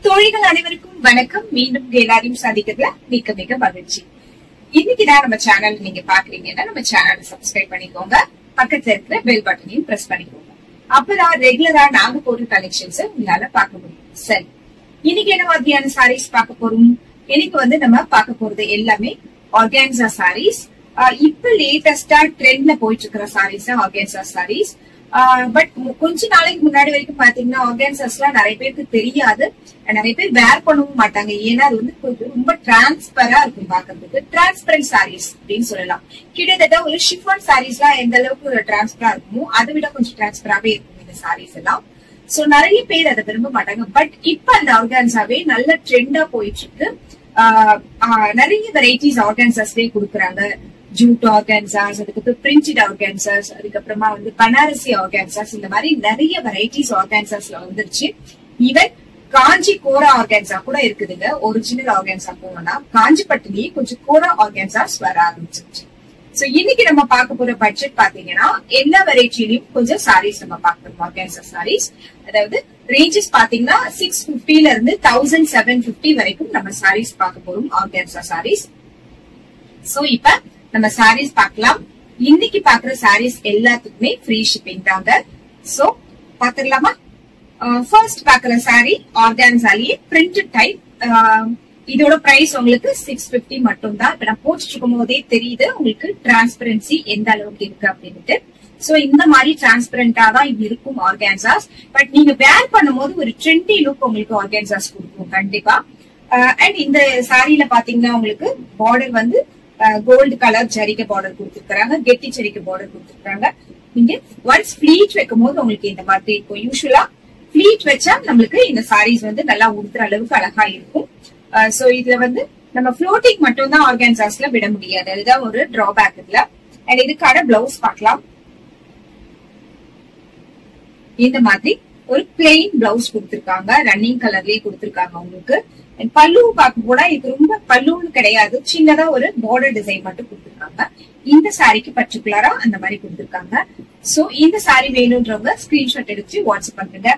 தோழிகள் அனைவருக்கும் வணக்கம். மீண்டும் எல்லாரையும் சந்திக்கிறதுல மிக மிக மகிழ்ச்சி. இன்னைக்குதான் நம்ம சேனல் நீங்க பாக்குறீங்கன்னா நம்ம சேனலை சப்ஸ்கிரைப் பண்ணிக்கோங்க. பக்கத்துல இருக்கிற பெல் பட்டனையும் பிரஸ் பண்ணிக்கோங்க. அப்பதான் ரெகுலரா நாங்க போடுற கலெக்ஷன்ஸ் உங்களால பார்க்க முடியும். சரி, இன்னைக்கு என்ன மாதிரியான சாரீஸ் பார்க்க போறோம்? இன்னைக்கு நம்ம பார்க்க போறது எல்லாமே ஆர்கான்சா சாரீஸ். இப்ப லேட்டஸ்டா ட்ரெண்ட்ல போயிட்டு இருக்கிற சாரீஸ் ஆர்கான்சா சாரீஸ். பட் கொஞ்ச நாளைக்கு முன்னாடி வரைக்கும் பாத்தீங்கன்னா ஆர்கான்சாஸ் எல்லாம் நிறைய பேருக்கு தெரியாது, நிறைய பேர் வேர் பண்ணவும் மாட்டாங்க. ஏன்னா அது கொஞ்சம் ரொம்ப டிரான்ஸ்பரா இருக்கும் பாக்குறதுக்கு. டிரான்ஸ்பரண்ட் சாரீஸ் அப்படின்னு சொல்லலாம். கிட்டத்தட்ட ஒரு ஷிஃபான் சாரீஸ் எல்லாம் எந்த அளவுக்கு டிரான்ஸ்பரா இருக்குமோ அதை விட கொஞ்சம் டிரான்ஸ்பராவே இருக்கும் இந்த சாரீஸ் எல்லாம். சோ நிறைய பேர் அதை விரும்ப மாட்டாங்க. பட் இப்ப அந்த ஆர்கான்சாவே நல்ல ட்ரெண்டா போயிட்டு இருக்கு. நிறைய வெரைட்டிஸ் ஆர்கான்சாஸ்லயே கொடுக்குறாங்க. ஜூட் ஆர்கான்சாஸ், அதுக்கப்புறம் பிரிண்டட் ஆர்கான்சாஸ், அதுக்கப்புறமா பனாரசி ஆர்கான்சாஸ், இந்த மாதிரி நிறைய வெரைட்டிஸ் ஆர்கான்சாஸ்ல வந்துருச்சு. ஈவன் காஞ்சி கோரா ஆர்கான்சா கூட இருக்குதுங்க. ஒரிஜினல் ஆர்கான்சா போனோம்னா காஞ்சிப்பட்டிலேயே கொஞ்சம் கோரா ஆர்கான்சாஸ் வர ஆரம்பிச்சிருச்சு. சோ இன்னைக்கு நம்ம பார்க்க போற பட்ஜெட் பாத்தீங்கன்னா எல்லா வெரைட்டிலையும் கொஞ்சம் சாரீஸ் நம்ம பார்க்கணும். ஆர்கான்சா சாரீஸ் அதாவது ரேஞ்சஸ் பாத்தீங்கன்னா 650 இருந்து 1750 வரைக்கும் நம்ம சாரீஸ் பார்க்க போறோம். ஆர்கான்சா சாரீஸ். சோ இப்ப நம்ம சாரீஸ் பார்க்கலாம். இன்னைக்கு பாக்குற சாரீஸ் எல்லாத்துக்குமே ஃப்ரீ ஷிப்பிங் தாங்க. சோ பாத்துடலாமா? ஃபர்ஸ்ட் பாக்குற சாரி ஆர்கான்சாலியே பிரிண்டட் டைப். இதோட பிரைஸ் உங்களுக்கு 650 மட்டும் தான். இப்ப நான் போட்டுட்டு இருக்கும் போதே தெரியுது உங்களுக்கு டிரான்ஸ்பரன்சி எந்த அளவுக்கு இருக்கு அப்படின்ட்டு. சோ இந்த மாதிரி டிரான்ஸ்பரண்டா தான் இது இருக்கும் ஆர்கான்சாஸ். பட் நீங்க வேர் பண்ணும் போது ஒரு ட்ரெண்டி லுக் உங்களுக்கு ஆர்கான்சாஸ் கொடுக்கும் கண்டிப்பா. அண்ட் இந்த சாரியில பாத்தீங்கன்னா உங்களுக்கு பார்டர் கோல்டு கலர் ஜரிகை பார்டர் கொடுத்துருக்காங்க, கெட்டி ஜரிகை பார்டர் கொடுத்துருக்காங்க. நீங்க ஒன்ஸ் ஃபிளீட் வைக்கும் போது உங்களுக்கு இந்த மாதிரி இருக்கும். யூஸ்வலா ஃபிளீட் வச்சா நம்மளுக்கு இந்த சாரீஸ் நல்லா உடுத்துற அளவுக்கு அழகா இருக்கும். சோ இதுல நம்ம ஃப்ளோட்டிங் மட்டும் தான் ஆர்கான்சாஸ்ல விட முடியாது. அதுதான் ஒரு டிராபேக் இதுல. அண்ட் இதுக்கான பிளவுஸ் பார்க்கலாம். இந்த மாதிரி ஒரு பிளெயின் பிளவுஸ் கொடுத்திருக்காங்க. ரன்னிங் கலர்லயே கொடுத்திருக்காங்க உங்களுக்கு. பல்லு பார்க்க கூட இது ரொம்ப பல்லுன்னு கிடையாது, சின்னதா ஒரு பார்டர் டிசைன் மட்டும் கொடுத்திருக்காங்க. இந்த சாரிக்கு பர்டிகுலரா அந்த மாதிரி கொடுத்திருக்காங்க. சோ இந்த சாரி வேணும்ன்றவங்க ஸ்கிரீன்ஷாட் எடுத்து வாட்ஸ்அப் பண்ணுங்க.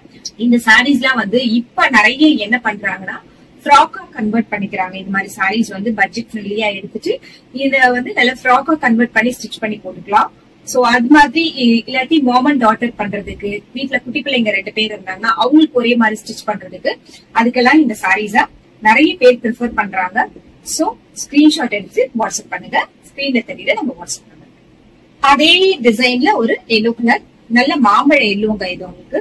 இந்த சாரீஸ் எல்லாம் இப்ப நிறைய என்ன பண்றாங்கன்னா ஃப்ராக்கா கன்வெர்ட் பண்ணிக்கிறாங்க. இந்த மாதிரி சாரீஸ் பட்ஜெட் ஃப்ரெண்ட்லியா எடுத்துட்டு இத நல்ல ஃப்ராக்கா கன்வெர்ட் பண்ணி ஸ்டிச் பண்ணி போட்டுக்கலாம். சோ அது மாதிரி இல்லாட்டி மாம் அண்ட் டாட்டர் பண்றதுக்கு, வீட்டுல குட்டி பிள்ளைங்க 2 பேர் இருந்தாங்கன்னா அவங்களுக்கு ஒரே மாதிரி ஸ்டிச் பண்றதுக்கு, அதுக்கெல்லாம் இந்த சாரீஸா நிறைய பேர் ப்ரிஃபர் பண்றாங்க. சோ ஸ்கிரீன்ஷாட் எடுத்து வாட்ஸ்அப் பண்ணுங்க. ஸ்கிரீன்ல தெரியல நம்ம வாட்ஸ்அப் பண்ணுங்க. அதே டிசைன்ல ஒரு எல்லோ கலர், நல்ல மாம்பழ எல்லோங்க இது உங்களுக்கு.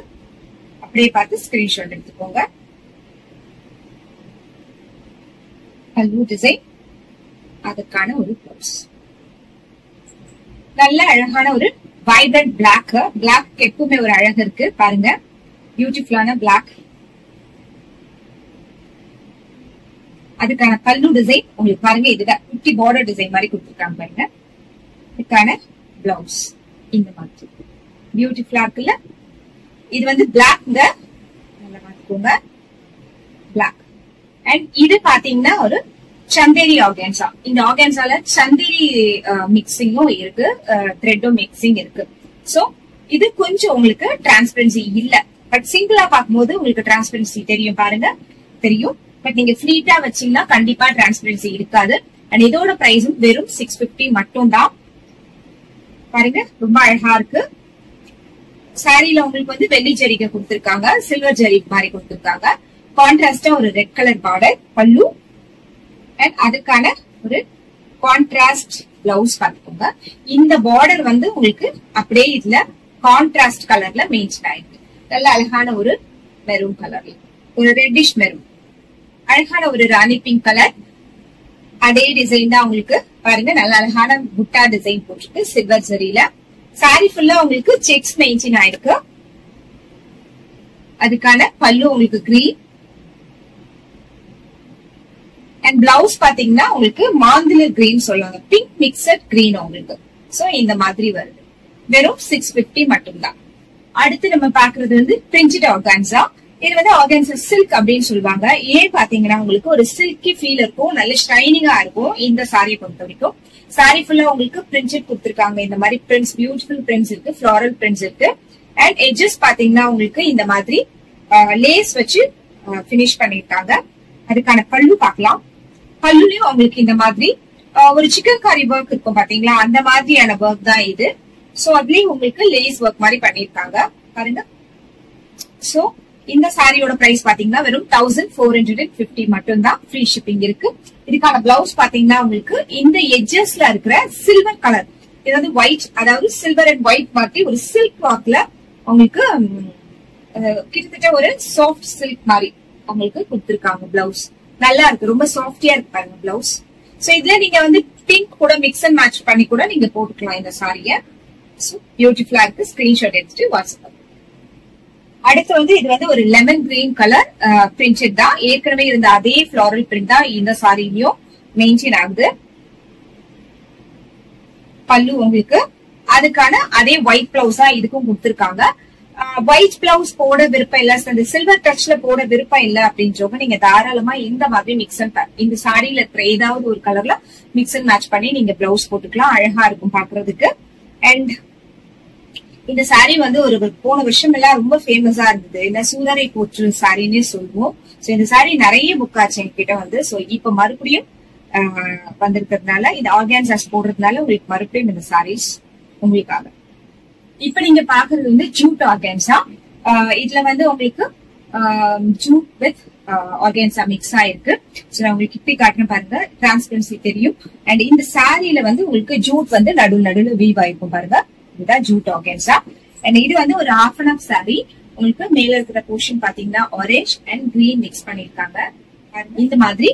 அப்படியே பார்த்து ஸ்கிரீன்ஷாட் எடுத்துக்கோங்க. பல்லு டிசைன், அதுக்கான ஒரு பிளவுஸ். நல்ல அழகான ஒரு வைப்ரண்ட் பிளாக். பிளாக் எப்பவுமே ஒரு அழகு இருக்கு பாருங்க. பியூட்டிஃபுல்லான பிளாக். அதுக்கான பல்லு டிசைன் உங்களுக்கு பாருங்க. இதுதான் குட்டி பார்டர் டிசைன் மாதிரி கொடுத்துருக்காங்க பாருங்க. இதுக்கான பிளவுஸ் இந்த மாதிரி பியூட்டிஃபுல்லா இருக்குல்ல. இது பிளாக்ங்க, நல்லா பார்த்துக்கோங்க. பிளாக். அண்ட் இது பாத்தீங்கன்னா ஒரு சந்தேரி ஆர்கான்சா. இந்த ஆர்கான்சால சந்தேரி மிக்சிங்கும் இருக்கு, த்ரெட்டும் மிக்சிங் இருக்கு. சோ இது கொஞ்சம் உங்களுக்கு டிரான்ஸ்பரன்சி இல்ல. பட் சிங்கிளா பார்க்கும்போது உங்களுக்கு டிரான்ஸ்பரன்சி தெரியும் பாருங்க, தெரியும். பட் நீங்க ஃபிளீட்டா வச்சீங்கன்னா கண்டிப்பா டிரான்ஸ்பரன்சி இருக்காது. அண்ட் இதோட பிரைஸும் வெறும் 650 மட்டும் தான். பாருங்க ரொம்ப அழகா இருக்கு. சாரியில உங்களுக்கு வெள்ளி ஜரிகை கொடுத்திருக்காங்க, சில்வர் ஜரி மாதிரி கொடுத்திருக்காங்க. கான்ட்ராஸ்டா ஒரு ரெட் கலர் பார்டர் பல்லு. அண்ட் அதுக்கான ஒரு கான்ட்ராஸ்ட் பிளவுஸ் பார்த்துக்கோங்க. இந்த பார்டர் உங்களுக்கு அப்படியே இதுல கான்ட்ராஸ்ட் கலர்ல மெயின்டைன் ஆயிருக்கு. நல்ல அழகான ஒரு மெரூன் கலர்ல, ஒரு ரெட்டிஷ் மெரூன், அழகான ஒரு ராணி பிங்க் கலர். அதே டிசைன் தான் உங்களுக்கு பாருங்க. நல்ல அழகான புட்டா டிசைன் போட்டுருக்கு சில்வர் ஜரியில. சாரி ஃபுல்லா உங்களுக்கு செக்ஸ் மெயின்டைன் ஆயிருக்கு. அதுக்கான பல்லு உங்களுக்கு கிரீன். அண்ட் பிளவுஸ் பாத்தீங்கன்னா உங்களுக்கு மாந்தில கிரீன் சொல்லுவாங்க, பிங்க் மிக்சட் கிரீன் உங்களுக்கு. சோ இந்த மாதிரி வருது. வெறும் 650 மட்டும் தான். அடுத்து நம்ம பாக்குறது பிரிண்டட் ஆர்கான்சா. இது ஆர்கான்சா சில்க் அப்படின்னு சொல்லுவாங்க. ஏன் பாத்தீங்கன்னா உங்களுக்கு ஒரு சில்கி ஃபீல் இருக்கும், நல்ல ஷைனிங்கா இருக்கும் இந்த சாரியை பொறுத்த வரைக்கும். சாரி ஃபுல்லா உங்களுக்கு பிரிண்டட் கொடுத்திருக்காங்க. இந்த மாதிரி பிரிண்ட்ஸ், பியூட்டிஃபுல் பிரிண்ட்ஸ் இருக்கு, ஃபிளாரல் பிரிண்ட்ஸ் இருக்கு. அண்ட் எட்ஜஸ் பாத்தீங்கன்னா உங்களுக்கு இந்த மாதிரி லேஸ் வச்சு பினிஷ் பண்ணிருக்காங்க. அதுக்கான பல்லு பார்க்கலாம். பல்லுலயும் உங்களுக்கு இந்த மாதிரி ஒரு சிக்கன் காரி ஒர்க் இருக்கும் பாத்தீங்களா, அந்த மாதிரியான ஒர்க் தான் இது. சோ அதுலயும் உங்களுக்கு லேஸ் ஒர்க் மாதிரி பண்ணிருக்காங்க பாருங்க. சோ இந்த சாரியோட பிரைஸ் பாத்தீங்கன்னா வெறும் 1450 மட்டும் தான். ஃப்ரீ ஷிப்பிங் இருக்கு. இதுக்கான பிளவுஸ் பாத்தீங்கன்னா உங்களுக்கு இந்த எட்ஜஸ்ல இருக்கிற சில்வர் கலர், ஏதாவது ஒயிட், அதாவது சில்வர் அண்ட் ஒயிட் மாதிரி ஒரு சில்க் கிளாத்ல உங்களுக்கு கிட்டத்தட்ட ஒரு சாஃப்ட் சில்க் மாதிரி உங்களுக்கு கொடுத்திருக்காங்க. பிளவுஸ் நல்லா இருக்கு, ரொம்ப சாஃப்டியா இருக்கு பாருங்க பிளவுஸ். சோ இதுல நீங்க வந்து பிங்க் கூட மிக்ஸ் அண்ட் மேட்ச் பண்ணி கூட நீங்க போட்டுக்கலாம் இந்த சாரிய. சோ பியூட்டிஃபுல்லா இருக்கு. ஸ்கிரீன்ஷாட் எடுத்துட்டு வாட்ஸ்அப். அடுத்து வந்து இது வந்து ஒரு லெமன் கிரீன் கலர் பிரிண்டட் தான். ஏற்கனவே இருந்த அதே ஃபிளாரல் பிரிண்ட் தான் இந்த சாரிலையும் மெயின்டைன் ஆகுது. பல்லு உங்களுக்கு அதுக்கான அதே ஒயிட் பிளவுஸா இதுக்கும் கொடுத்திருக்காங்க. ஒயிட் பிளவுஸ் போட விருப்பம் இல்ல, அந்த சில்வர் டச்ல போட விருப்பம் இல்ல அப்படின்றவங்க நீங்க தாராளமா இந்த மாதிரி மிக்ஸ் அண்ட் இந்த சாரியில இருக்கிற ஏதாவது ஒரு கலர்ல மிக்ஸ் அண்ட் மேட்ச் பண்ணி நீங்க பிளவுஸ் போட்டுக்கலாம். அழகா இருக்கும் பாக்குறதுக்கு. அண்ட் இந்த சாரி வந்து ஒரு போன வருஷம் எல்லாம் ரொம்ப ஃபேமஸா இருந்தது. இந்த சூரரை போற்று சாரின்னே சொல்லுவோம். சோ இந்த சாரி நிறைய புக் ஆச்சு என்கிட்ட வந்து. சோ இப்ப மறுபடியும் வந்திருக்கிறதுனால, இந்த ஆர்கான்சாஸ் போடுறதுனால உங்களுக்கு மறுபடியும் இந்த சாரீஸ் உங்களுக்காக. இப்ப நீங்க பாக்குறது வந்து ஜூட் ஆர்கான்சா. இதுல வந்து உங்களுக்கு ஜூட் வித் ஆர்கான்சா மிக்ஸ் ஆயிருக்கு. சோ நான் உங்களுக்கு இப்படி காட்டுறேன் பாருங்க, டிரான்ஸ்பரன்சி தெரியும். அண்ட் இந்த சாரியில வந்து உங்களுக்கு ஜூட் வந்து நடுவுல வீவ் ஆயிருக்கும் பாருங்க. இதுதான் ஜூட் ஆர்கான்சா. அண்ட் இது வந்து ஒரு ஹாஃப் அண்ட் ஆஃப் சாரி. உங்களுக்கு மேல இருக்கிற போர்ஷன் பாத்தீங்கன்னா ஆரஞ்ச் அண்ட் கிரீன் மிக்ஸ் பண்ணிருக்காங்க. இந்த மாதிரி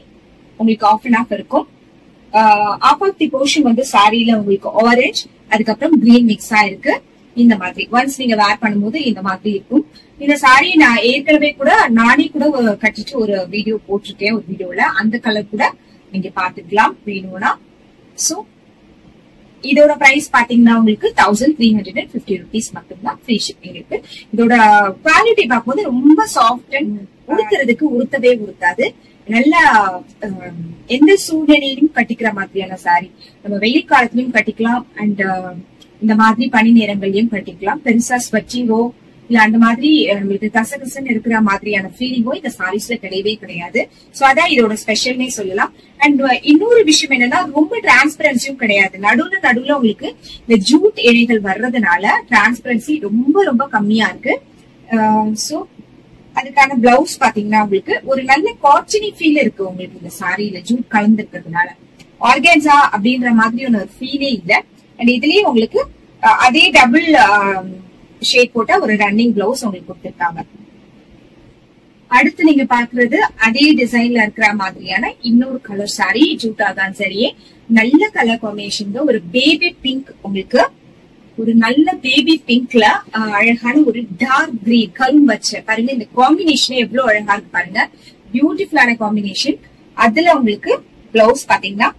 உங்களுக்கு ஆஃப் அண்ட் ஆஃப் இருக்கும். ஆஃப் ஆஃப் தி போர்ஷன் வந்து சாரியில உங்களுக்கு ஆரஞ்ச் அதுக்கப்புறம் கிரீன் மிக்ஸ் ஆயிருக்கு. இந்த மாதிரி ஒன்ஸ் நீங்க வேர் பண்ணும்போது இந்த மாதிரி இருக்கும். இந்த சாரி நான் ஏற்கனவே கூட நானே கூட கட்டிட்டு ஒரு வீடியோ போட்டிருக்கேன். ஒரு வீடியோல அந்த கலர் கூட நீங்க பாத்துக்கலாம் வேணும்னா. சோ இதோட பிரைஸ் பாத்தீங்கன்னா உங்களுக்கு 1350 rupees மட்டும்தான். ஃப்ரீ ஷிப்பிங் இருக்கு. இதோட குவாலிட்டி பார்க்கும்போது ரொம்ப சாஃப்ட் அண்ட் உடுத்துறதுக்கு உடுத்தவே உடுத்தாது. நல்லா எந்த சூழ்நிலையிலும் கட்டிக்கிற மாதிரியான சாரி. நம்ம வெயில் காலத்திலயும் கட்டிக்கலாம் அண்ட் இந்த மாதிரி பனி நேரங்களையும் கட்டிக்கலாம். பெருசா ஸ்வெட்டிங்கோ இல்ல அந்த மாதிரி நம்மளுக்கு கசகசன்னு இருக்கிற மாதிரியான ஃபீலிங்கோ இந்த சாரீஸ்ல கிடையவே கிடையாது. சோ அதான் இதோட ஸ்பெஷல்னே சொல்லலாம். அண்ட் இன்னொரு விஷயம் என்னன்னா ரொம்ப டிரான்ஸ்பரன்சியும் கிடையாது. நடுவுல உங்களுக்கு இந்த ஜூட் இழைகள் வர்றதுனால டிரான்ஸ்பரன்சி ரொம்ப ரொம்ப கம்மியா இருக்கு. சோ அதுக்கான பிளவுஸ் பாத்தீங்கன்னா உங்களுக்கு ஒரு நல்ல காட்டனி ஃபீல் இருக்கு உங்களுக்கு இந்த சாரியில ஜூட் கலந்து இருக்கிறதுனால. ஆர்கான்சா அப்படின்ற மாதிரி ஒரு ஃபீலே இல்ல. அண்ட் இதுலயே உங்களுக்கு அதே டபுள் ஷேட் போட்ட ஒரு ரன்னிங் பிளவுஸ் உங்களுக்கு கொடுத்திருக்காங்க. அடுத்து நீங்க பாக்குறது அதே டிசைன்ல இருக்கிற மாதிரியான இன்னொரு கலர் சாரி. ஜூட் ஆர்கான்சாரியே நல்ல கலர் காம்பினேஷன். ஒரு பேபி பிங்க், உங்களுக்கு ஒரு நல்ல பேபி பிங்க்ல அழகான ஒரு டார்க் கிரீன் கரும் வச்ச பாருங்க. இந்த காம்பினேஷன் எவ்வளவு அழகா இருக்கு பாருங்க. பியூட்டிஃபுல்லான காம்பினேஷன். அதுல உங்களுக்கு பிளவுஸ் பாத்தீங்கன்னா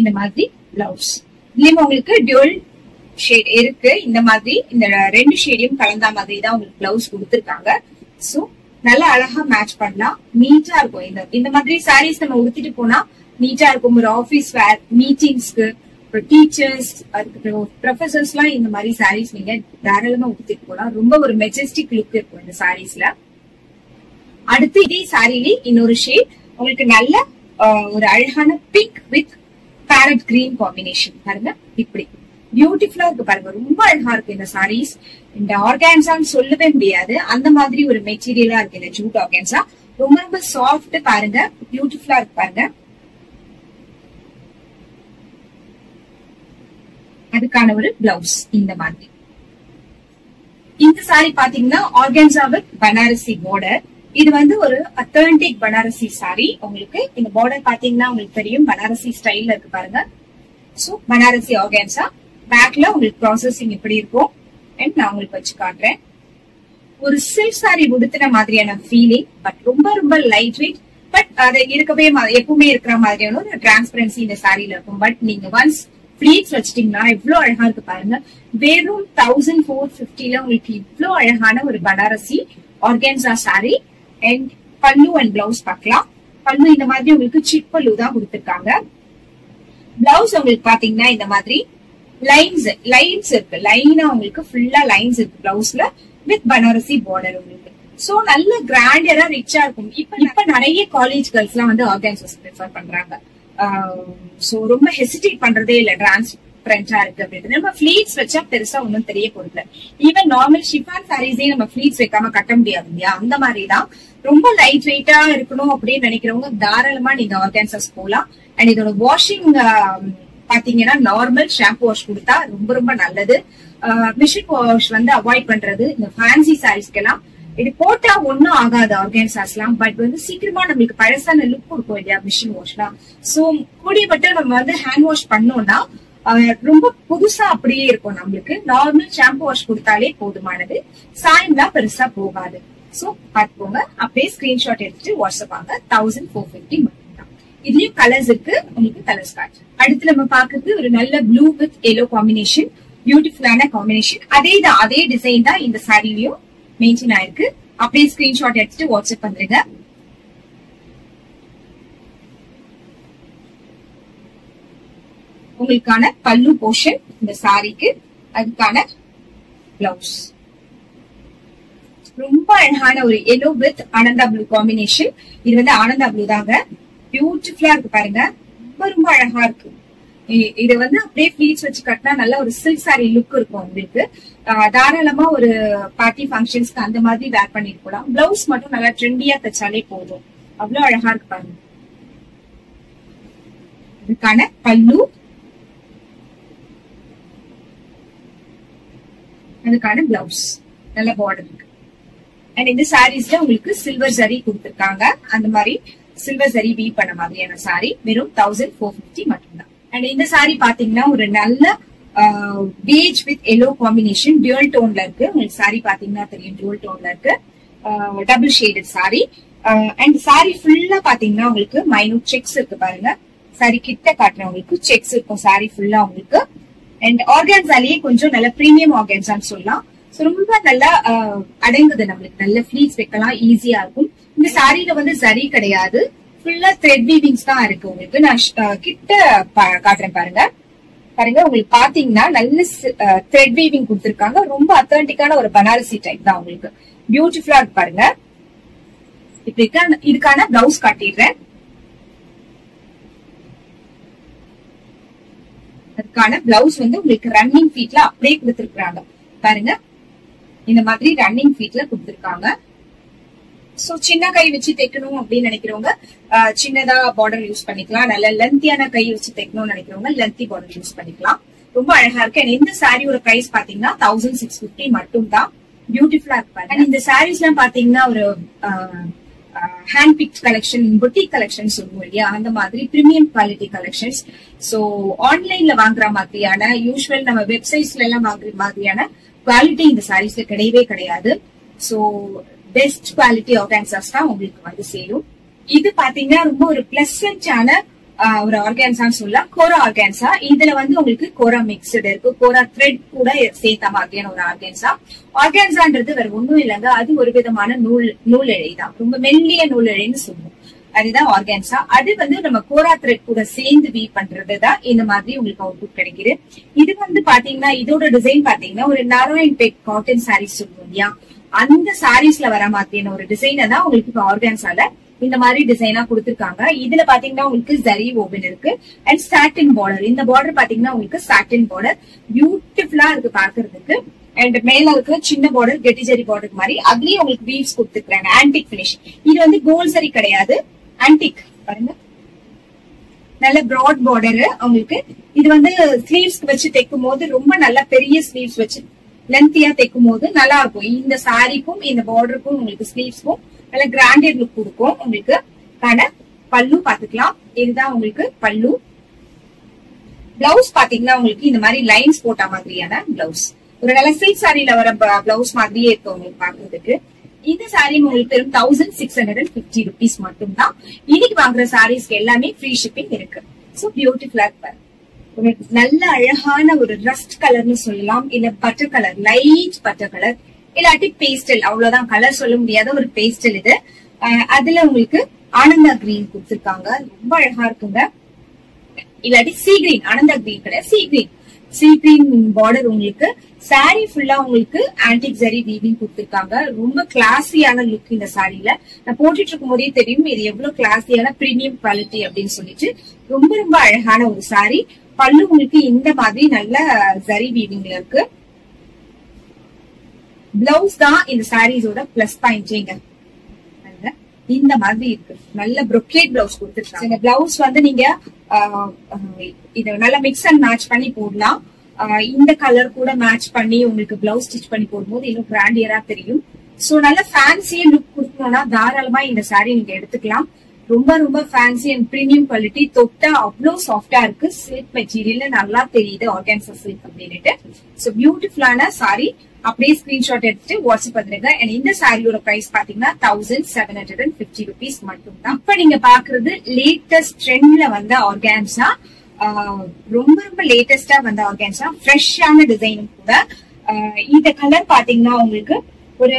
இந்த மாதிரி பிளவுஸ். இதுலயும் உங்களுக்கு டியூல் ஷேட் இருக்கு. இந்த மாதிரி இந்த ரெண்டு ஷேடையும் கலந்தா மாதிரி தான் உங்களுக்கு பிளவுஸ் கொடுத்திருக்காங்க. சோ நல்லா அழகா மேட்ச் பண்ணலாம். நீட்டா இருக்கும். இந்த மாதிரி சாரீஸ் நம்ம உடுத்திட்டு போனா நீட்டா இருக்கும். ஒரு ஆபீஸ் வேர் மீட்டிங்ஸ்க்கு, டீச்சர்ஸ், அதுக்கு ப்ரொஃபசர்ஸ் எல்லாம் இந்த மாதிரி சாரீஸ் நீங்க தாராளமா உடுத்திட்டு போலாம். ரொம்ப ஒரு மெஜஸ்டிக் லுக் இருக்கும் இந்த சாரீஸ்ல. அடுத்து இதே சாரிலே இன்னொரு ஷேட் உங்களுக்கு நல்ல ஒரு அழகான pink with farad green combination பாருங்க. இப்படி பியூட்டிஃபுல்லா இருக்கு பாருங்க. ரொம்ப அழகா இருக்கு இந்த சாரீஸ். இந்த ஆர்கான்சான்னு சொல்லவே முடியாது, அந்த மாதிரி ஒரு மெட்டீரியலா இருக்கு இந்த ஜூட் ஆர்கான்சா. ரொம்ப ரொம்ப சாஃப்ட் பாருங்க. பியூட்டிஃபுல்லா இருக்கு பாருங்க. அதுக்கான ஒரு பிளவுஸ் இந்த மாதிரி. இந்த சாரி பாத்தீங்கன்னா ஆர்கான்சா வித் பனாரசி பார்டர். இது வந்து ஒரு அத்தன்டிக் பனாரசி சாரி. உங்களுக்கு இந்த பார்டர் பாத்தீங்கன்னா உங்களுக்கு தெரியும் பனாரசி ஸ்டைல்ல இருக்கு பாருங்க. So Banarasi organza. பேக்ல உங்களுக்கு ப்ராசஸிங் இப்படி இருக்கும். அண்ட் நான் உங்களுக்கு வச்சு காட்டுறேன். ஒரு சில்க் சாரி உடுத்தின மாதிரியான ஃபீலிங், பட் ரொம்ப ரொம்ப லைட் வெயிட். பட் அது இருக்கவே எப்பவுமே இருக்கிற மாதிரியான ஒரு டிரான்ஸ்பரன்சி இந்த சாரியில இருக்கும். பட் நீங்க ஒன்ஸ் பிளீட்ஸ் வச்சிட்டீங்கன்னா எவ்வளவு அழகா இருக்கு பாருங்க. வெறும் 1450ல உங்களுக்கு இவ்வளவு அழகான ஒரு பனாரசி ஆர்கான்சா சாரி. அண்ட் பல்லு அண்ட் பிளவுஸ் பார்க்கலாம். பல்லு இந்த மாதிரி உங்களுக்கு சிட் பல்லு தான் கொடுத்திருக்காங்க. பிளவுஸ் உங்களுக்கு பாத்தீங்கன்னா இந்த மாதிரி லைன்ஸ் இருக்கு. லைனா உங்களுக்கு ஃபுல்லா லைன்ஸ் இருக்கு பிளவுஸ்ல. வித் பனாரசி பார்டர் உங்களுக்கு. சோ நல்ல கிராண்டரா ரிச்சா இருக்கும். இப்ப நிறைய காலேஜ் கேர்ள்ஸ் எல்லாம் வந்து ஆர்கான்சாஸ் ப்ரிஃபர் பண்றாங்க. சோ ரொம்ப ஹெசிடேட் பண்றதே இல்ல டிரான்ஸ்பரண்டா இருக்கு அப்படின்னு. நம்ம ஃபிளீட்ஸ் வச்சா பெருசா ஒன்னும் தெரிய போறது. ஈவன் நார்மல் ஷிஃபான் சாரீஸே நம்ம ஃபிளீட்ஸ் வைக்காம கட்ட முடியாது இல்லையா? அந்த மாதிரிதான் ரொம்ப லைட் வெயிட்டா இருக்கணும் அப்படின்னு நினைக்கிறவங்க தாராளமா நீங்க ஆர்கான்சாஸ் போலாம். அண்ட் இதோட வாஷிங் பாத்தீங்கன்னா நார்மல் ஷாம்பு வாஷ் கொடுத்தா ரொம்ப ரொம்ப நல்லது. மிஷின் வாஷ் வந்து அவாய்ட் பண்றது. இந்த ஃபேன்சி சாரீஸ்க்கெல்லாம் இது போட்டா ஒன்னும் ஆகாது ஆர்கான்சாஸ்லாம். பட் வந்து சீக்கிரமா நம்மளுக்கு பழசான லுக் கொடுக்கும் இல்லையா மிஷின் வாஷ்லாம். சோ கூடியப்பட்ட நம்ம வந்து ஹேண்ட் வாஷ் பண்ணோம்னா ரொம்ப புதுசா அப்படியே இருக்கும். நம்மளுக்கு நார்மல் ஷாம்பு வாஷ் கொடுத்தாலே போதுமானது. சாயம்லாம் பெருசா போகாது. சோ பாத்துக்கோங்க. அப்படியே ஸ்கிரீன்ஷாட் எடுத்துட்டு வாட்ஸ்அப் வாங்க. 1450 மட்டும் தான். இதுலயும் கலர்ஸ் இருக்கு. உங்களுக்கு கலர்ஸ் காட்டு. அடுத்து நம்ம பாக்குறது ஒரு நல்ல ப்ளூ வித் எல்லோ காம்பினேஷன். பியூட்டிஃபுல்லான காம்பினேஷன். அதே டிசைன் தான் இந்த சாரிலயும் மெயின்டைன் ஆயிருக்கு. அப்படியே ஸ்கிரீன்ஷாட் எடுத்துட்டு வாட்ஸ்அப் பண்றீங்க. உங்களுக்கான பல்லு போர்ஷன் இந்த சாரிக்கு, அதுக்கான பிளவுஸ். ரொம்ப அழகான ஒரு yellow with Ananda blue combination. இது வந்து ஆனந்தா ப்ளூ தாங்க. பியூட்டிஃபுல்லா இருக்கு பாருங்க. ரொம்ப ரொம்ப அழகா இருக்கு. இது வந்து அப்படியே ஃபிளீட்ஸ் வச்சு கட்டினா நல்ல ஒரு சில்க் சாரி லுக் இருக்கும் உங்களுக்கு. தாராளமா ஒரு பார்ட்டி ஃபங்க்ஷன்ஸ்க்கு அந்த மாதிரி வேர் பண்ணிட்டு போலாம். பிளவுஸ் மட்டும் நல்லா ட்ரெண்டியா தச்சாலே போதும். அவ்வளவு அழகா இருக்கு பாருங்க. இதுக்கான பல்லு, அதுக்கான பிளவுஸ் நல்ல பார்டர் இருக்கு. அண்ட் இந்த சாரீஸ்ல உங்களுக்கு சில்வர் ஜரி கொடுத்திருக்காங்க. அந்த மாதிரி சில்வர் ஜரி வீவ் பண்ண மாதிரியான சாரி வெறும் 1450 மட்டும்தான். அண்ட் இந்த சாரி பாத்தீங்கன்னா ஒரு நல்ல beige with yellow combination dual டோன்ல இருக்கு. உங்களுக்கு சாரி பாத்தீங்கன்னா தெரியும் டியூல் டோன்ல இருக்கு. Double shaded sari. And sari ஃபுல்லா பாத்தீங்கன்னா உங்களுக்கு மைனூட் செக்ஸ் இருக்கு பாருங்க. சாரி கிட்ட காட்டுறேன். உங்களுக்கு செக்ஸ் இருக்கும் சாரி ஃபுல்லா உங்களுக்கு. அண்ட் ஆர்கான்ஸாலேயே கொஞ்சம் நல்ல பிரீமியம் ஆர்கான்ஸான்னு சொல்லலாம். ரொம்ப நல்லா அடங்குது. நம்மளுக்கு நல்ல ஃபிளீட்ஸ் வைக்கலாம், ஈஸியா இருக்கும். இந்த சாரியில வந்து ஜரி கிடையாது. ஃபுல்லா த்ரெட் வீவிங்ஸ் தான் இருக்கு உங்களுக்கு. நான் கிட்ட காட்டுறேன் பாருங்க. பாருங்க உங்களுக்கு பாத்தீங்கன்னா நல்ல த்ரெட் வீவிங் கொடுத்திருக்காங்க. ரொம்ப அத்தன்டிக்கான ஒரு பனாரசி டைப் தான் உங்களுக்கு. பியூட்டிஃபுல்லா இருக்கு பாருங்க. இப்ப இதுக்கான பிளவுஸ் காட்டிடுறேன். அதுக்கான பிளவுஸ் வந்து உங்களுக்கு ரன்னிங் ஃபீட்ல அப்படியே கொடுத்திருக்காங்க பாருங்க. இந்த மாதிரி ரன்னிங் ஃபீட்ல கொடுத்திருக்காங்க. சோ சின்ன கை வச்சு தைக்கணும் அப்படின்னு நினைக்கிறவங்க சின்னதா பார்டர் யூஸ் பண்ணிக்கலாம். நல்ல லென்த்தியான கை வச்சு தைக்கணும்னு நினைக்கிறவங்க லென்த்தி பார்டர் யூஸ் பண்ணிக்கலாம். ரொம்ப அழகா இருக்கு. இந்த சாரியோட பிரைஸ் பாத்தீங்கன்னா 1650 மட்டும் தான். பியூட்டிஃபுல்லா இருக்கு. இந்த சாரீஸ் எல்லாம் பாத்தீங்கன்னா ஒரு hand picked collection, boutique collection சொல்லுவோம் இல்லையா? அந்த மாதிரி பிரீமியம் குவாலிட்டி கலெக்ஷன்ஸ். சோ ஆன்லைன்ல வாங்குற மாதிரியான யூஸ்வல் நம்ம வெப்சைட்ஸ்ல எல்லாம் வாங்குற மாதிரியான குவாலிட்டி இந்த சாரீஸ்ல கிடையவே கிடையாது. சோ பெஸ்ட் குவாலிட்டி ஆர்கான்சாஸ் தான் உங்களுக்கு வந்து சேரும். இது பாத்தீங்கன்னா ரொம்ப ஒரு பிளசன்டான ஒரு ஆர்கான்சான்னு சொல்லலாம். கோரா ஆர்கான்சா. இதுல வந்து உங்களுக்கு கோரா மிக்ஸ்டு இருக்கு. கோரா த்ரெட் கூட சேர்த்த மாதிரியான ஒரு ஆர்கான்சா. ஆர்கான்சான்றது வேற ஒண்ணும் இல்லைங்க. அது ஒரு விதமான நூல் இழை தான். ரொம்ப மெல்லிய நூல் இழைன்னு சொல்லுவோம். அதுதான் ஆர்கான்சா. அது வந்து நம்ம கோரா த்ரெட் கூட சேர்ந்து வீவ் பண்றதுதான் இந்த மாதிரி உங்களுக்கு அவுட்புட் கிடைக்குது. இது வந்து பாத்தீங்கன்னா இதோட டிசைன் பாத்தீங்கன்னா ஒரு நாராயண்பேட் காட்டன் சாரீஸ் சொல்லுவோம் இல்லையா? அந்த சாரீஸ்ல வர மாதிரியான ஒரு டிசைனை தான் உங்களுக்கு இப்ப ஆர்கான்சால இந்த மாதிரி டிசைனா கொடுத்திருக்காங்க. இதுல பாத்தீங்கன்னா உங்களுக்கு ஜரி ஓபன் இருக்கு அண்ட் சாட்டின் பார்டர். இந்த பார்டர் பாத்தீங்கன்னா உங்களுக்கு சாட்டின் பார்டர் பியூட்டிஃபுல்லா இருக்கு பாக்குறதுக்கு. அண்ட் மேல இருக்கிற சின்ன பார்டர் கெட்டி ஜரி பார்டர் மாதிரி அதுலயும் உங்களுக்கு வீவ்ஸ் கொடுத்துருக்காங்க. Antique finish. இது வந்து கோல்ட் சரி கிடையாது, ஆன்டிக் பாருங்க. நல்ல பிராட் பார்டர் உங்களுக்கு. இது வந்து ஸ்லீவ்ஸ்க்கு வச்சு தைக்கும் போது ரொம்ப நல்ல பெரிய ஸ்லீவ்ஸ் வச்சு லென்த்தியா தைக்கும் போது நல்லா இருக்கும். இந்த சாரிக்கும் இந்த பார்டருக்கும் உங்களுக்கு ஸ்லீவ்ஸ்க்கும் நல்ல கிராண்டட் லுக் கொடுக்கும். உங்களுக்கு பல்லு பாத்துக்கலாம். இதுதான் உங்களுக்கு பல்லு. பிளவுஸ் பாத்தீங்கன்னா உங்களுக்கு இந்த மாதிரி லைன்ஸ் போட்ட மாதிரியான பிளவுஸ். ஒரு நல்ல சில்க் சாரியில வர பிளவுஸ் மாதிரியே இருக்கு உங்களுக்கு பாக்குறதுக்கு. இந்த சாரி உங்களுக்கு வெறும் 1650 rupees மட்டும் தான். இன்னைக்கு வாங்குற சாரீஸ்க்கு எல்லாமே ஃப்ரீ ஷிப்பிங் இருக்கு. சோ பியூட்டிஃபுல்லா இருக்கு. நல்ல அழகான ஒரு ரஸ்ட் கலர்னு சொல்லலாம், இல்ல butter colour, light butter colour, இல்லாட்டி பேஸ்டல். அவ்வளவுதான், கலர் சொல்ல முடியாத ஒரு பேஸ்டல் இது. அதுல உங்களுக்கு ஆனந்தா கிரீன் கொடுத்திருக்காங்க. ரொம்ப அழகா இருக்குங்க. இல்லாட்டி சீ கிரீன். ஆனந்தா கிரீன் கிடையாது, sea green. Sea green border உங்களுக்கு சாரி ஃபுல்லா உங்களுக்கு ஆன்டிக் ஜரி வீவிங் கொடுத்திருக்காங்க. ரொம்ப கிளாஸியான லுக் இந்த சாரில. நான் போட்டுட்டு இருக்கும் போதே தெரியும் இது எவ்வளவு கிளாஸியான பிரீமியம் குவாலிட்டி அப்படின்னு சொல்லிட்டு. ரொம்ப ரொம்ப அழகான ஒரு சாரி. பல்லு உங்களுக்கு இந்த மாதிரி நல்ல ஜரி வீவிங்ல இருக்கு. பிளவுஸ் தான் இந்த சாரீஸோட பிளஸ் பாயிண்ட்ங்க. இந்த மாதிரி இருக்கு. நல்ல brocade பிளவுஸ் கொடுத்துருக்காங்க. இந்த பிளவுஸ் வந்து நீங்க இத நல்லா மிக்ஸ் அண்ட் மேட்ச் பண்ணி போடலாம். இந்த கலர் கூட மேட்ச் பண்ணி உங்களுக்கு பிளவுஸ் ஸ்டிச் பண்ணி போடும்போது இன்னும் கிராண்டியரா தெரியும். சோ நல்ல ஃபேன்சியா லுக் கொடுக்கணும்னா தாராளமா இந்த சாரி நீங்க எடுத்துக்கலாம். ரொம்ப ரொம்ப ஃபேன்சி அண்ட் பிரீமியம் குவாலிட்டி. தொட்டா அவ்வளவு சாஃப்டா இருக்கு. சில்க் மெட்டீரியல் நல்லா தெரியுது ஆர்கான்சா சில்க் அப்படின்ட்டு. சோ பியூட்டிஃபுல்லான சாரி. அப்படியே ஸ்கிரீன்ஷாட் எடுத்துட்டு வாட்ஸ்அப் பண்ணுங்க. இந்த சாரியோட பிரைஸ் பாத்தீங்கன்னா 1750 rupees மட்டும் தான். இப்ப நீங்க பாக்குறது லேட்டஸ்ட் ட்ரெண்ட்ல வந்த ஆர்கான்சா. ரொம்ப ரொம்ப லேட்டஸ்டா வந்த ஆர்கான்சா. ஃப்ரெஷ்ஷான டிசைனும் கூட. இந்த கலர் பாத்தீங்கன்னா உங்களுக்கு ஒரு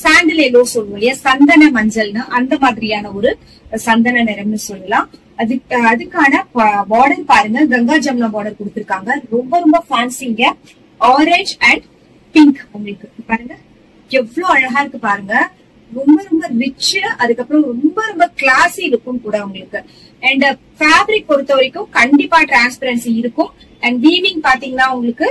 சாண்டில் எல்லோ சொல்லுவோம் இல்லையா, சந்தன மஞ்சள்னு அந்த மாதிரியான ஒரு சந்தன நிறம்னு சொல்லலாம். அதுக்கான பார்டர் பாருங்க, கங்கா ஜமுனா பார்டர் கொடுத்திருக்காங்க. ரொம்ப ரொம்ப ஃபேன்சிங்க. ஆரஞ்ச் அண்ட் பிங்க் உங்களுக்கு பாருங்க எவ்வளவு அழகா இருக்கு பாருங்க. ரொம்ப ரொம்ப ரிச், அதுக்கப்புறம் ரொம்ப ரொம்ப கிளாஸி லுக்கும் கூட உங்களுக்கு. அண்ட் ஃபேப்ரிக் பொறுத்த வரைக்கும் கண்டிப்பா டிரான்ஸ்பரன்சி இருக்கும். அண்ட் வீவிங் பாத்தீங்கன்னா உங்களுக்கு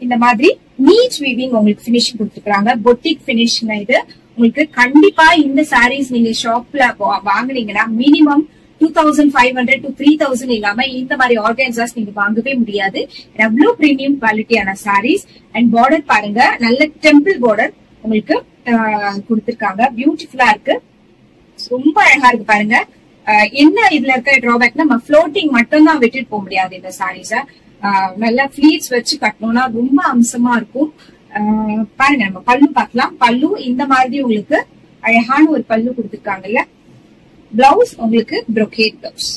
இந்த மாதிரி நீச் வீவிங் உங்களுக்கு பினிஷிங் கொடுத்துருக்காங்க. பொட்டிக் பினிஷ் இது உங்களுக்கு. கண்டிப்பா இந்த சாரீஸ் நீங்க ஷாப்ல வாங்குனீங்கன்னா மினிமம் 2500 to 3000 இல்லாம இந்த மாதிரி ஆர்கான்சாஸ் நீங்க வாங்கவே முடியாது. எவ்வளவு பிரீமியம் குவாலிட்டியான சாரீஸ். அண்ட் பார்டர் பாருங்க, நல்ல டெம்பிள் பார்டர் உங்களுக்கு கொடுத்திருக்காங்க. பியூட்டிஃபுல்லா இருக்கு. ரொம்ப அழகா இருக்கு பாருங்க. என்ன இதுல இருக்க டிராபேக், நம்ம ஃப்ளோட்டிங் மட்டும் தான் விட்டுட்டு போக முடியாது. இந்த சாரீஸ நல்லா ஃபிளீட்ஸ் வச்சு கட்டணும்னா ரொம்ப அம்சமா இருக்கும். பாருங்க நம்ம பல்லு பார்க்கலாம். பல்லு இந்த மாதிரி உங்களுக்கு அழகான ஒரு பல்லு கொடுத்திருக்காங்கல்ல. பிளவுஸ் உங்களுக்கு brocade பிளவுஸ்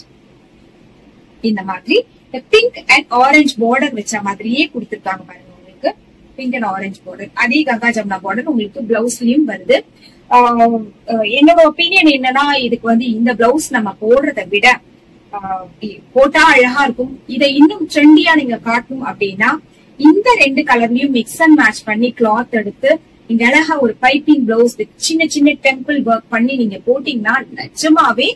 இந்த மாதிரி பிங்க் அண்ட் ஆரஞ்சு பார்டர் வச்ச மாதிரியே கொடுத்திருக்காங்க பாருங்க. உங்களுக்கு பிங்க் அண்ட் ஆரஞ்சு பார்டர், அதே கங்கா ஜமுனா பார்டர் உங்களுக்கு பிளவுஸ்லயும் வருது. என்னோட ஒப்பீனியன் என்னன்னா, இதுக்கு வந்து இந்த பிளவுஸ் நம்ம போடுறதை விட போட்டா அழகா இருக்கும். இதை இன்னும் ட்ரெண்டியா நீங்க காட்டணும் அப்படின்னா இந்த ரெண்டு கலர்லயும் மிக்ஸ் அண்ட் மேட்ச் பண்ணி கிளாத் எடுத்து இங்க அழகா ஒரு பைப்பிங் பிளவுஸ் சின்ன சின்ன டெம்பிள் ஒர்க் பண்ணி நீங்க போட்டீங்கன்னா நிஜமாவே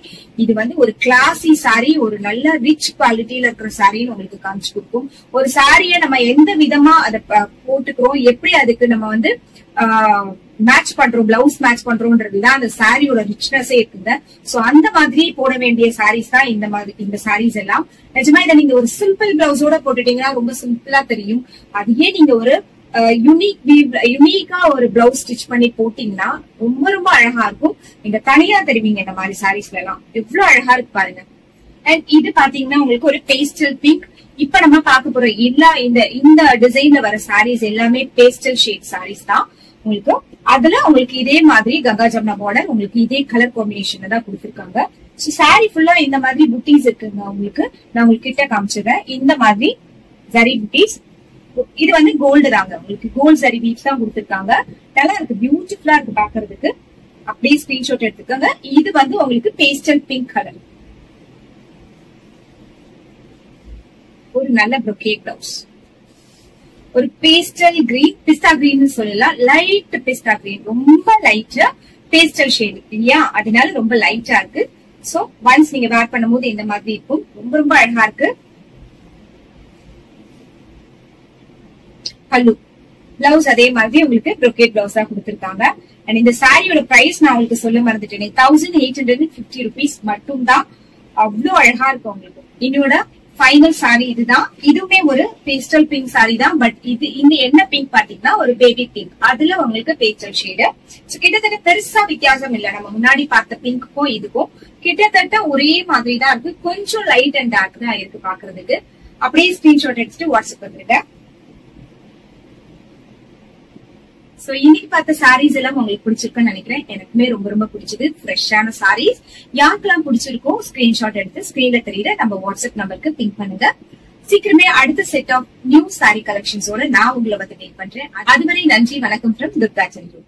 இது வந்து ஒரு கிளாசி சாரி, ஒரு நல்ல ரிச் குவாலிட்டியில இருக்கிற சாரின்னு உங்களுக்கு காமிச்சு கொடுக்கும். ஒரு சாரிய நம்ம எந்த விதமா அதை போட்டுக்கிறோம், எப்படி அதுக்கு நம்ம வந்து மேட்ச் பண்றோம், பிளவுஸ் மேட்ச் பண்றோம்ன்றதுதான் அந்த சாரியோட ரிச்னஸே இருக்குங்க. சோ அந்த மாதிரி போட வேண்டிய சாரீஸ் தான் இந்த மாதிரி இந்த சாரீஸ் எல்லாம். நிஜமா இதை நீங்க ஒரு சிம்பிள் பிளவுஸோட போட்டுட்டீங்கன்னா ரொம்ப சிம்பிளா தெரியும். அதையே நீங்க ஒரு யூனிக்கா ஒரு பிளவுஸ் ஸ்டிச் பண்ணி போட்டீங்கன்னா ரொம்ப ரொம்ப அழகா இருக்கும். நீங்க தனியா தெரிவிங்க இந்த மாதிரி சாரீஸ்ல எல்லாம். எவ்வளவு அழகா இருக்கு பாருங்க. அண்ட் இது பாத்தீங்கன்னா உங்களுக்கு ஒரு பேஸ்டல் பிங்க். இப்ப நம்ம பார்க்க போற எல்லா இந்த டிசைன்ல வர சாரீஸ் எல்லாமே பேஸ்டல் ஷேட் சாரீஸ் தான் உங்களுக்கு. அதுல உங்களுக்கு இதே மாதிரி கங்கா ஜமுனா பார்டர் உங்களுக்கு இதே கலர் காம்பினேஷன்ல தான் கொடுத்திருக்காங்க. சோ சாரி ஃபுல்லா இந்த மாதிரி புட்டீஸ் இருக்குங்க உங்களுக்கு. நான் உங்களுக்கு கிட்ட காமிச்சிடுறேன். இந்த மாதிரி ஜரி புட்டீஸ். இது வந்து கோல்டு தாங்க, உங்களுக்கு கோல்டு ஜரி வீவ்ஸ் தான் கொடுத்திருக்காங்க. நல்லா இருக்கு, பியூட்டிஃபுல்லா இருக்கு பாக்குறதுக்கு. அப்படியே ஸ்கிரீன்ஷாட் எடுத்துக்கோங்க. இது வந்து உங்களுக்கு பேஸ்டல் பிங்க் கலர், ஒரு நல்ல brocade பிளவுஸ். ஒரு பேஸ்டல் கிரீன், பிஸ்தா கிரீன் சொல்லலாம். லைட் பிஸ்தா கிரீன், ரொம்ப லைட்டா பேஸ்டல் ஷேட் இல்லையா, அதனால ரொம்ப லைட்டா இருக்கு. சோ ஒன்ஸ் நீங்க வேர் பண்ணும்போது இந்த மாதிரி இருக்கும். ரொம்ப ரொம்ப அழகா இருக்கு. பல்லு பிளவுஸ் அதே மாதிரி உங்களுக்கு brocade பிளவுஸ் தான் கொடுத்திருக்காங்க. அண்ட் இந்த சாரியோட பிரைஸ் நான் உங்களுக்கு சொல்ல மறந்துட்டேன். 1850 rupees மட்டும் தான். அவ்வளவு அழகா இருக்கும் உங்களுக்கு. என்னோட ஃபைனல் சாரி இதுதான். இதுவுமே ஒரு பேஸ்டல் பிங்க் சாரி தான். பட் இது இந்த என்ன பிங்க் பாத்தீங்கன்னா ஒரு பேபி பிங்க், அதுல உங்களுக்கு பேஸ்டல் ஷேடு. கிட்டத்தட்ட பெருசா வித்தியாசம் இல்ல. நம்ம முன்னாடி பார்த்த பிங்க்கும் இதுக்கும் கிட்டத்தட்ட ஒரே மாதிரி தான் இருக்கு. கொஞ்சம் லைட் அண்ட் டார்க் தான் இருக்கு பாக்குறதுக்கு. அப்படியே ஸ்கிரீன்ஷாட் எடுத்துட்டு வாட்ஸ்அப் பண்ணிருங்க. சோ இன்னைக்கு பார்த்த சாரீஸ் எல்லாம் உங்களுக்கு பிடிச்சிருக்குன்னு நினைக்கிறேன். எனக்குமே ரொம்ப ரொம்ப பிடிச்சது. ஃப்ரெஷ்ஷான சாரீஸ். யாருக்கெல்லாம் பிடிச்சிருக்கோ ஸ்கிரீன்ஷாட் எடுத்து ஸ்கிரீன்ல தெரியல நம்ம வாட்ஸ்அப் நம்பருக்கு பிங்க் பண்ணுங்க. சீக்கிரமே அடுத்த செட் ஆஃப் நியூ சாரி கலெக்ஷன்ஸோட நான் உங்களை வந்து மீட் பண்றேன். அதுவரை நன்றி, வணக்கம் from துர்கா சந்திரு.